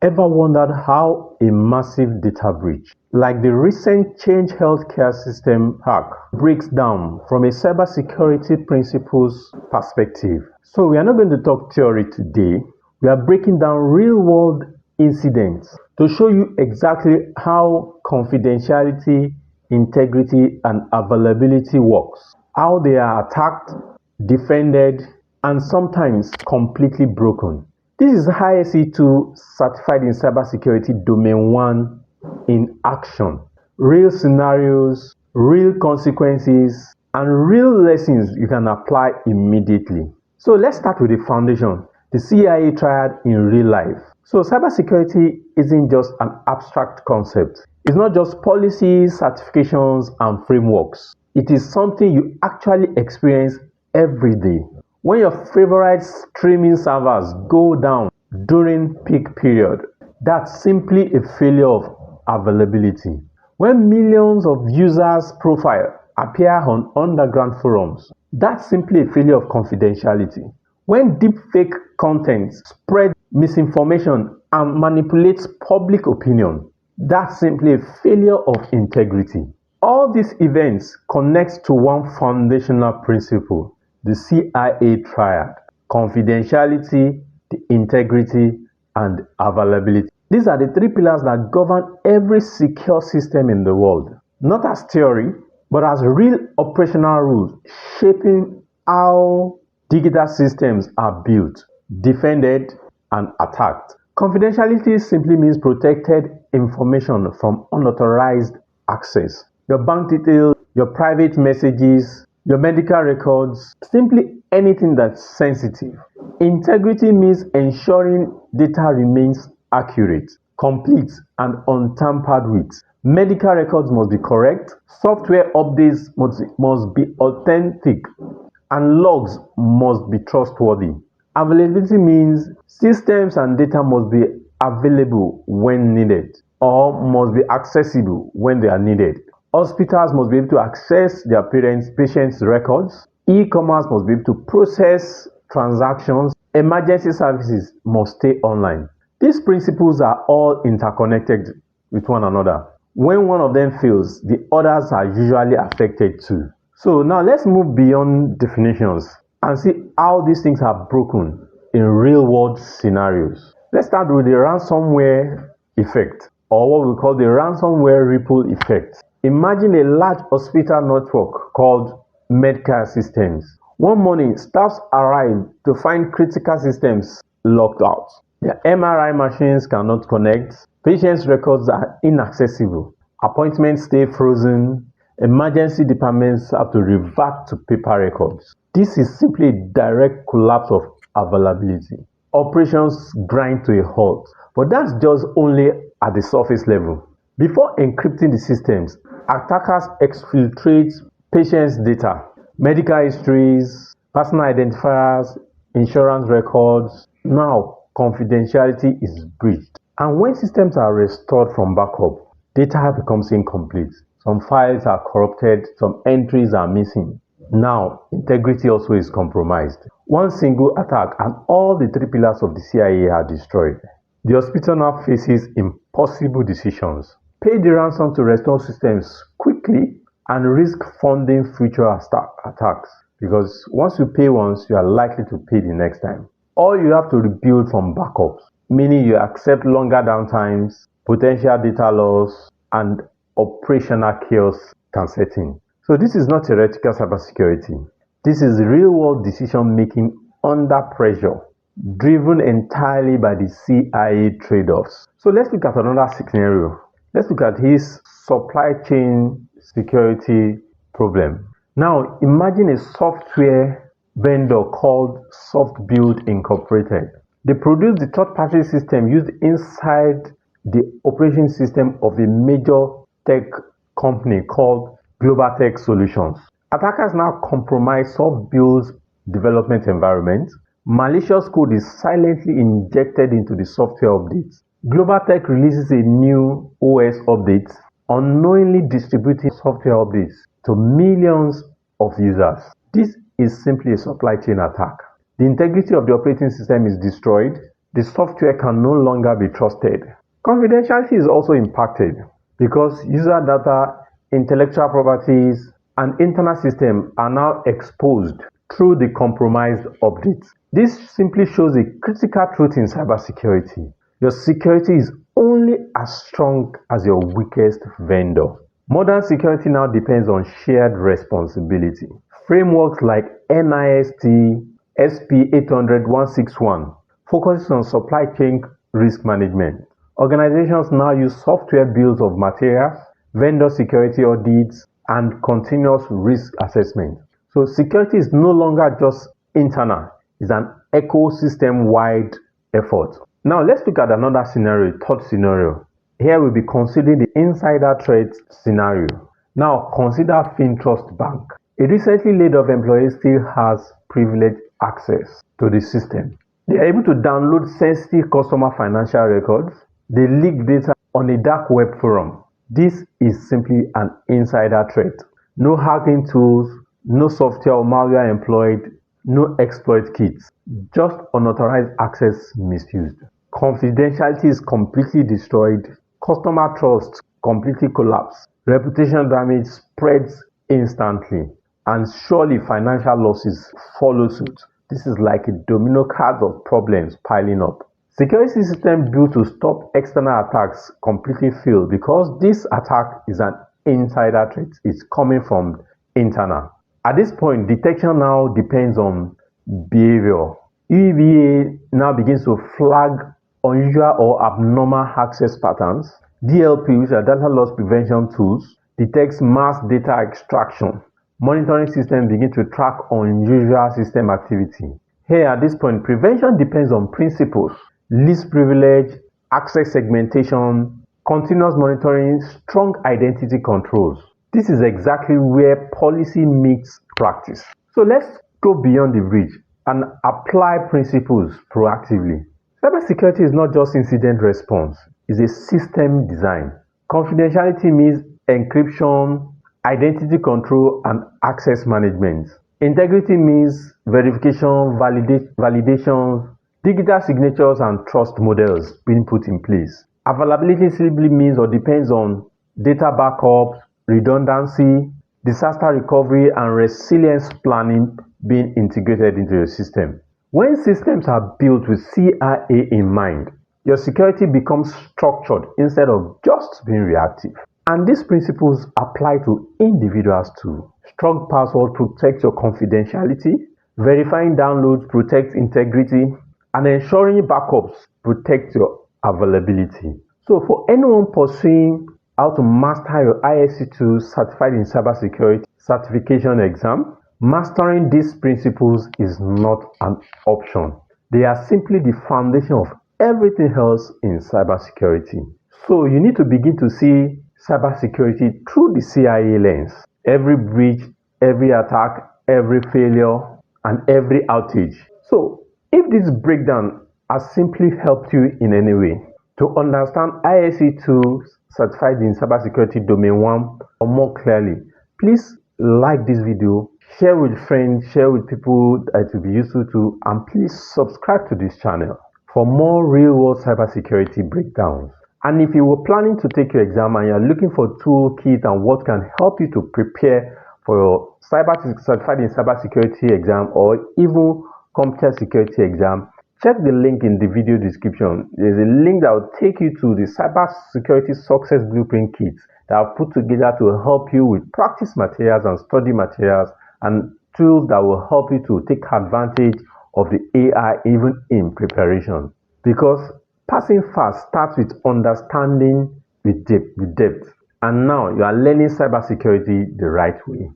Ever wondered how a massive data breach, like the recent Change Healthcare System hack, breaks down from a cybersecurity principles perspective? So we are not going to talk theory today. We are breaking down real-world incidents to show you exactly how confidentiality, integrity, and availability works, how they are attacked, defended, and sometimes completely broken. This is ISC2 certified in cybersecurity domain 1 in action. Real scenarios, real consequences, and real lessons you can apply immediately. So let's start with the foundation, the CIA Triad in real life. So cybersecurity isn't just an abstract concept. It's not just policies, certifications, and frameworks. It is something you actually experience every day. When your favorite streaming servers go down during peak period, that's simply a failure of availability. When millions of users' profiles appear on underground forums, that's simply a failure of confidentiality. When deepfake content spreads misinformation and manipulates public opinion, that's simply a failure of integrity. All these events connect to one foundational principle: the CIA Triad: confidentiality, the integrity, and availability. These are the three pillars that govern every secure system in the world, not as theory, but as real operational rules shaping how digital systems are built, defended, and attacked. Confidentiality simply means protected information from unauthorized access. Your bank details, your private messages, your medical records, simply anything that's sensitive. Integrity means ensuring data remains accurate, complete, and untampered with. Medical records must be correct, software updates must be authentic, and logs must be trustworthy. Availability means systems and data must be available when needed, or must be accessible when they are needed. Hospitals must be able to access their patients' records. E-commerce must be able to process transactions. Emergency services must stay online. These principles are all interconnected with one another. When one of them fails, the others are usually affected too. So now let's move beyond definitions and see how these things are broken in real-world scenarios. Let's start with the ransomware effect, or what we call the ransomware ripple effect. Imagine a large hospital network called medical systems. One morning, staff arrive to find critical systems locked out. The MRI machines cannot connect, patients' records are inaccessible, appointments stay frozen, emergency departments have to revert to paper records. This is simply a direct collapse of availability. Operations grind to a halt, but that's just only at the surface level. Before encrypting the systems, attackers exfiltrate patients' data, medical histories, personal identifiers, insurance records. Now, confidentiality is breached. And when systems are restored from backup, data becomes incomplete. Some files are corrupted, some entries are missing. Now, integrity also is compromised. One single attack and all the three pillars of the CIA are destroyed. The hospital now faces impossible decisions: pay the ransom to restore systems quickly and risk funding future attacks, because once you pay once, you are likely to pay the next time. Or you have to rebuild from backups, meaning you accept longer downtimes, potential data loss, and operational chaos can set in. So this is not theoretical cybersecurity. This is real-world decision-making under pressure, driven entirely by the CIA trade-offs. So let's look at another scenario. Let's look at his supply chain security problem. Now, imagine a software vendor called SoftBuild Incorporated. They produce the third-party system used inside the operating system of a major tech company called Global Tech Solutions. Attackers now compromise SoftBuild's development environment. Malicious code is silently injected into the software updates. Global Tech releases a new OS update, unknowingly distributing software updates to millions of users. This is simply a supply chain attack. The integrity of the operating system is destroyed. the software can no longer be trusted. Confidentiality is also impacted because user data, intellectual properties, and internal systems are now exposed through the compromised updates. This simply shows a critical truth in cybersecurity. Your security is only as strong as your weakest vendor. Modern security now depends on shared responsibility. Frameworks like NIST SP800-161 focuses on supply chain risk management. Organizations now use software bills of materials, vendor security audits, and continuous risk assessment. So security is no longer just internal, it's an ecosystem-wide effort. Now let's look at another scenario, third scenario. Here we'll be considering the insider threat scenario. Now consider FinTrust Bank. A recently laid off employee still has privileged access to the system. They are able to download sensitive customer financial records. They leak data on a dark web forum. This is simply an insider threat. No hacking tools, no software or malware employed, no exploit kits, just unauthorized access misused. Confidentiality is completely destroyed. Customer trust completely collapsed. Reputation damage spreads instantly. And surely financial losses follow suit. This is like a domino card of problems piling up. Security system built to stop external attacks completely fail because this attack is an insider threat. It's coming from internal. At this point, detection now depends on behavior. EVA now begins to flag unusual or abnormal access patterns. DLP, which are data loss prevention tools, detects mass data extraction. Monitoring systems begin to track unusual system activity. Here at this point, prevention depends on principles: least privilege, access segmentation, continuous monitoring, strong identity controls. This is exactly where policy meets practice. So let's go beyond the bridge and apply principles proactively. Cybersecurity is not just incident response, it's a system design. Confidentiality means encryption, identity control, and access management. Integrity means verification, validation, digital signatures, and trust models being put in place. Availability simply means or depends on data backup, redundancy, disaster recovery, and resilience planning being integrated into your system. When systems are built with CIA in mind, your security becomes structured instead of just being reactive. And these principles apply to individuals too. Strong password protects your confidentiality, verifying downloads protects integrity, and ensuring backups protect your availability. So for anyone pursuing how to master your ISC2 Certified in Cybersecurity certification exam, mastering these principles is not an option. They are simply the foundation of everything else in cybersecurity. So you need to begin to see cybersecurity through the CIA lens. Every breach, every attack, every failure, and every outage. So if this breakdown has simply helped you in any way to understand ISC2 Certified in Cybersecurity Domain 1 or more clearly, please like this video, share with friends, share with people that it will be useful to, and please subscribe to this channel for more real-world cybersecurity breakdowns. And if you were planning to take your exam and you're looking for toolkit and what can help you to prepare for your Certified in Cybersecurity exam or even Computer Security exam, check the link in the video description. There's a link that will take you to the Cybersecurity Success Blueprint kits that I've put together to help you with practice materials and study materials and tools that will help you to take advantage of the AI even in preparation. Because passing fast starts with understanding with depth. And now you are learning cybersecurity the right way.